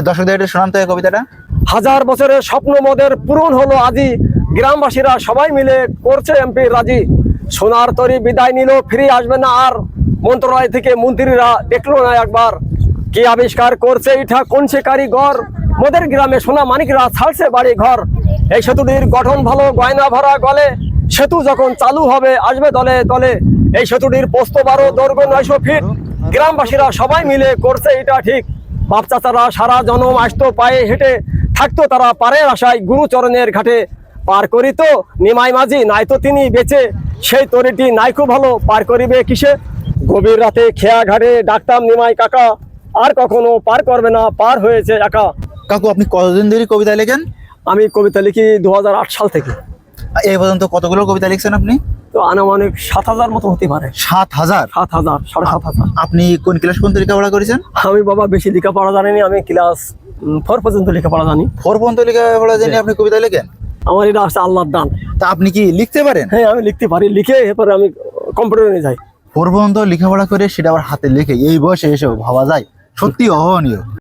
দর্শকদের একটু শোনান তো এই কবিতাটা। হাজার বছরের স্বপ্ন মোদের পূরণ হলো আজি, গ্রামবাসীরা সবাই মিলে করছে এমপি রাজি। সোনার তরি বিদায় নিল, ফিরে আসবে না আর, মন্ত্রণালয় থেকে মন্ত্রীরা দেখলো না একবার। কি আবিষ্কার করছে এটা কোন সে কারিগর, মোদের গ্রামে সোনা মানিকরা ছাড়ছে বাড়ি ঘর। এই সেতুটির গঠন ভালো, গয়না ভরা গলে, সেতু যখন চালু হবে আসবে দলে দলে। এই সেতুটির পোস্ত 12, দৈর্ঘ্য 900 ফিট, গ্রামবাসীরা সবাই মিলে করছে এটা ঠিক। বাপ চাচারা সারা জনম আসতো পায়ে হেঁটে, থাকতো তারা পারের আশায় গুরুচরণের ঘাটে। পার করিত নিমাই মাঝি, নাই তো তিনি বেঁচে, সেই তরিটি নাইকো ভালো পার করিবে কিসে। গভীর রাতে খেয়া ঘাটে ডাকতাম নিমাই কাকা, আর কখনো পার করবে না, পার হয়েছে একা। কাকু আপনি কতদিন ধরে কবিতা লেখেন? আমি কবিতা লিখি 2008 সাল থেকে। এই পর্যন্ত কতগুলো কবিতা লিখছেন আপনি? তো আনুমানিক 7000 মতো হতে পারে। 7000? 7000, 7500। আপনি কোন ক্লাস পর্যন্ত লেখাপড়া করেছেন? আমি বাবা বেশি লেখাপড়া জানিনি, আমি ক্লাস 4 পর্যন্ত লেখাপড়া জানি। 4 পর্যন্ত লেখাপড়া জানি আপনি কবিতা লেখেন? আমার এটা হচ্ছে আল্লাহর দান। তা আপনি কি লিখতে পারেন? হ্যাঁ আমি লিখতে পারি, লিখে এরপরে আমি কম্পিউটারে নিয়ে যাই। 4 পর্যন্ত লেখাপড়া করে সেটা আবার হাতে লেখে এই বয়সে এসেও ভাবা যায়, সত্যি অহনীয়।